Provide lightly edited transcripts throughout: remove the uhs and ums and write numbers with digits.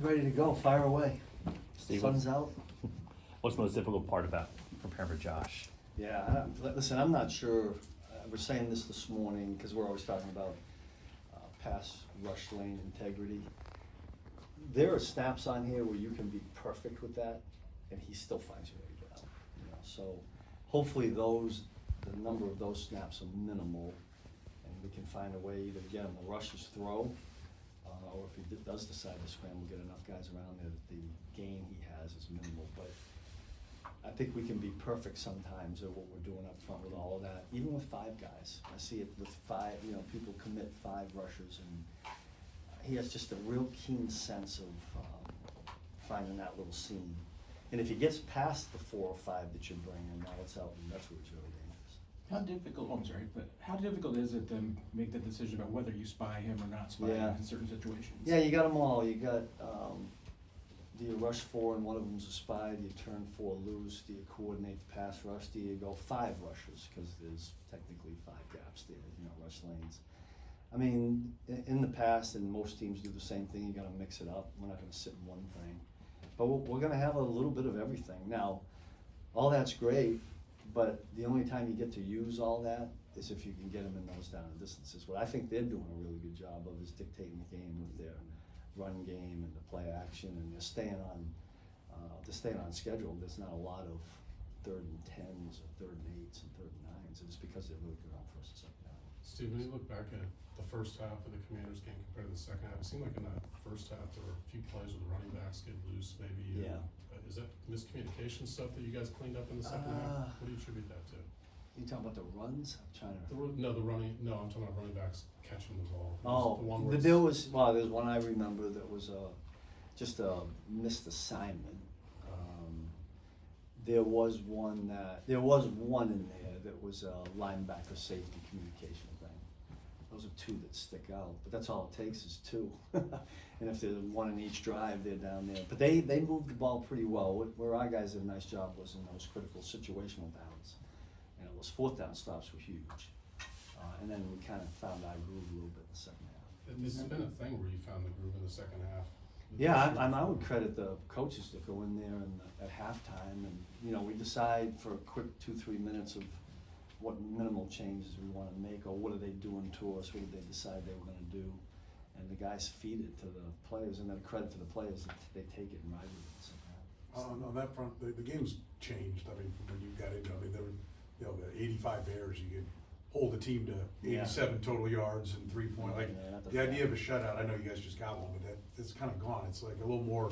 Ready to go, fire away. Steve, Sun's out. what's the most difficult part about preparing for Josh? Yeah, listen, I'm not sure, we're saying this morning, because we're always talking about pass rush lane integrity. There are snaps on here where you can be perfect with that, and he still finds a way to get out. You know, so hopefully the number of those snaps are minimal, and we can find a way either get him the rushes throw, or if he does decide to scramble, get enough guys around there that the gain he has is minimal. But I think we can be perfect sometimes at what we're doing up front with all of that, even with five guys. I see it with five, you know, people commit five rushers, and he has just a real keen sense of finding that little seam. And if he gets past the 4 or 5 that you bring in, now it's out, and that's where it's really dangerous. How difficult, I'm sorry, but how difficult is it to make the decision about whether you spy him or not spy him in certain situations? Yeah, you got them all. You got, do you rush 4 and one of them's a spy? Do you turn 4 loose? Do you coordinate the pass rush? Do you go 5 rushers? Because there's technically 5 gaps there, you know, rush lanes. I mean, in the past, and most teams do the same thing, you gotta mix it up. We're not gonna sit in one thing. But we're gonna have a little bit of everything. Now, all that's great, but the only time you get to use all that is if you can get them in those down and distances. What I think they're doing a really good job of is dictating the game with their run game and the play action, and they're staying on schedule. There's not a lot of 3rd and 10s or 3rd and 8s and 3rd and 9s. It's because they're really good on 1st and 2nd down. Steve, when you look back at the first half of the Commanders game compared to the second half, it seemed like in that first half there were a few plays where the running backs get loose maybe. Yeah. Is that miscommunication stuff that you guys cleaned up in the second half? What do you attribute that to? You talking about the runs? I'm trying to. I'm talking about running backs catching the ball. Oh, The one where there's one I remember that was just a missed assignment. There was one in there that was a linebacker safety communication thing. Those are 2 that stick out, but that's all it takes is 2. And if there's 1 in each drive, they're down there. But they moved the ball pretty well. Where our guys did a nice job was in those critical situational downs. And those 4th down stops were huge. And then we kind of found our groove a little bit in the second half. This has been a thing where you found the groove in the second half. Yeah, I would credit the coaches that go in there and at halftime, and you know, we decide for a quick 2-3 minutes of what minimal changes we want to make, or what are they doing to us, what did they decide they were going to do, and the guys feed it to the players, and then credit to the players that they take it and ride with it somehow. On that front, the game's changed. I mean, from when you got into, there were, you know, the 85 Bears, you could hold the team to 87 total yards and 3-point. Like the idea of a shutout, I know you guys just got one, but it's kind of gone. It's like a little more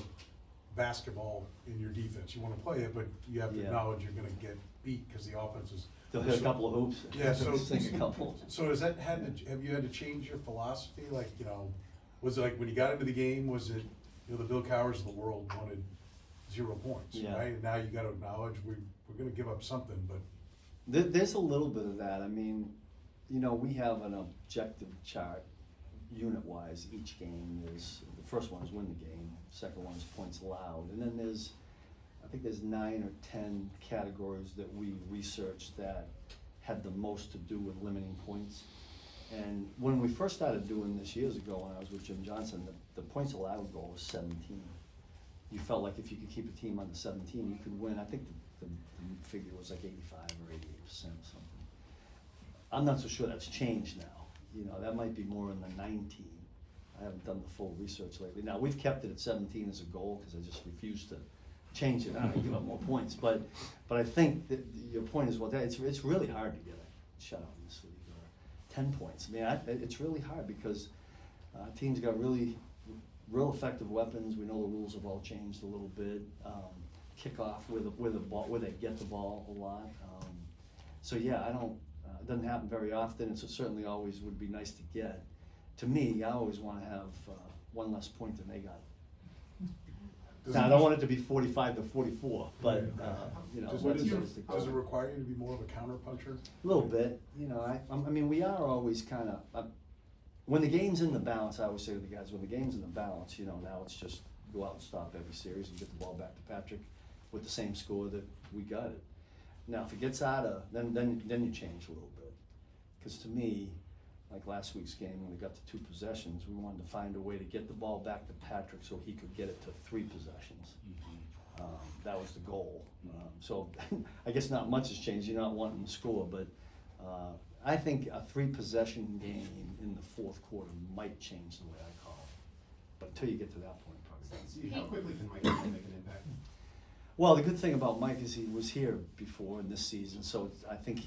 basketball in your defense. You want to play it, but you have to acknowledge you're going to get beat because the offense is. They'll hit a couple of hoops. Yeah, so sink a couple. So have you had to change your philosophy? Like, you know, was it like when you got into the game? Was it, you know, the Bill Cowers of the world wanted 0 points, right? And now you got to acknowledge we're going to give up something, but. There's a little bit of that. I mean, you know, we have an objective chart, unit-wise. Each game is, the first one is win the game, second one is points allowed, and then I think there's 9 or 10 categories that we researched that had the most to do with limiting points. And when we first started doing this years ago, when I was with Jim Johnson, the points allowed goal was 17. You felt like if you could keep a team under 17, you could win. I think the figure was like 85 or 88% or something. I'm not so sure that's changed now. You know, that might be more in the 19. I haven't done the full research lately. Now, we've kept it at 17 as a goal because I just refuse to change it. I don't give up more points. But I think that your point is, well, it's really hard to get a shutout in this league, or 10 points. I mean, it's really hard because teams got real effective weapons. We know the rules have all changed a little bit. Kickoff where they get the ball a lot. So yeah, it doesn't happen very often. It certainly always would be nice to get. To me, I always want to have 1 less point than they got. Now, I don't want it to be 45 to 44, but you know. Does it require you to be more of a counterpuncher? A little bit, you know. I mean, we are always kind of. When the game's in the balance, I always say to the guys, when the game's in the balance, you know, now it's just go out and stop every series and get the ball back to Patrick with the same score that we got it. Now, if it gets out of, then you change a little bit, because to me, like last week's game, when we got to 2 possessions, we wanted to find a way to get the ball back to Patrick so he could get it to 3 possessions. That was the goal. So I guess not much has changed. You're not wanting to score, but I think a 3-possession game in the fourth quarter might change the way I call it. But until you get to that point, probably. How quickly can Mike make an impact? Well, the good thing about Mike is he was here before in this season, so I think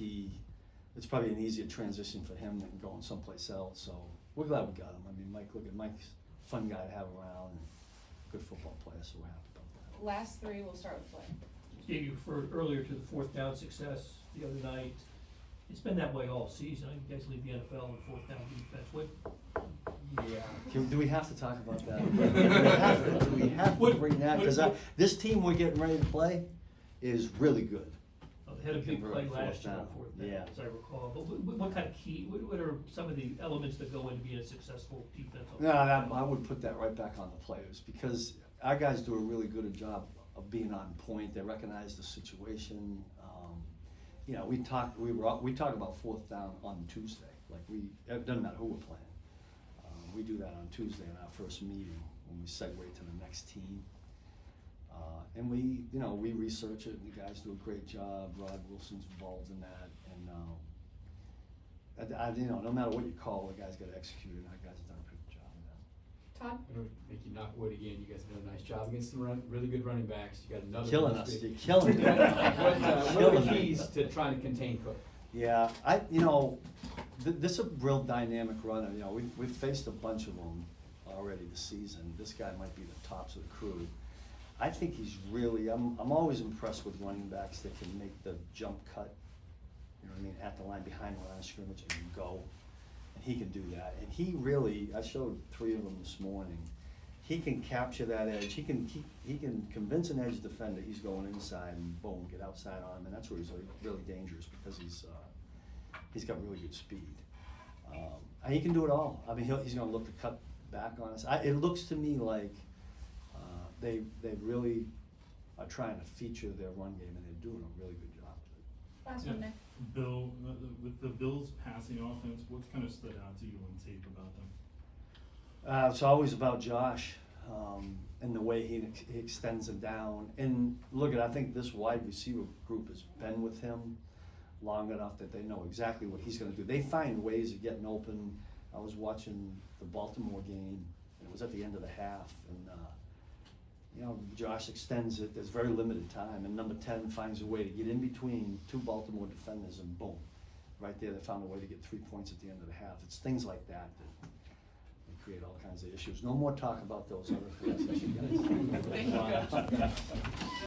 it's probably an easier transition for him than going someplace else. So we're glad we got him. I mean, Mike's a fun guy to have around and good football player, so we're happy about that. Last 3, we'll start with Blaine. Steve, you referred earlier to the 4th down success the other night. It's been that way all season. You guys lead the NFL in 4th down defense. Do we have to talk about that? Do we have to bring that? Because this team we're getting ready to play is really good. They had a big play Convert last year on 4th down, yeah. as I recall. But what kind of key, what are some of the elements that go into being a successful defense? No, I would put that right back on the players because our guys do a really good job of being on point. They recognize the situation. You know, we talk about 4th down on Tuesday. Like it doesn't matter who we're playing. We do that on Tuesday in our first meeting when we segue to the next team. And we research it, and the guys do a great job. Rod Wilson's involved in that, and no matter what you call, the guys got to execute it, and our guys have done a pretty good job of that. Todd? I don't make you knock wood again. You guys have done a nice job against some really good running backs. You got another Killing one us, this you're week. killing me. What are the keys to trying to contain Cook? Yeah, this is a real dynamic runner. You know, we've faced a bunch of them already this season. This guy might be the tops of the crew. I think he's really, I'm always impressed with running backs that can make the jump cut, you know what I mean, at the line, behind the line of scrimmage and go. And he can do that. And he really, I showed 3 of them this morning. He can capture that edge. He can convince an edge defender he's going inside and boom, get outside on him. And that's where he's really dangerous because he's got really good speed. And he can do it all. I mean, he's going to look to cut back on us. It looks to me like they really are trying to feature their run game, and they're doing a really good job with it. Last one, Nick. Bill, with the Bills' passing offense, what kind of stood out to you on tape about them? It's always about Josh and the way he extends it down. And look, I think this wide receiver group has been with him long enough that they know exactly what he's going to do. They find ways of getting open. I was watching the Baltimore game, and it was at the end of the half, and Josh extends it. There's very limited time, and number 10 finds a way to get in between 2 Baltimore defenders, and boom, right there they found a way to get 3 points at the end of the half. It's things like that create all kinds of issues. No more talk about those other things. Thank you, Coach.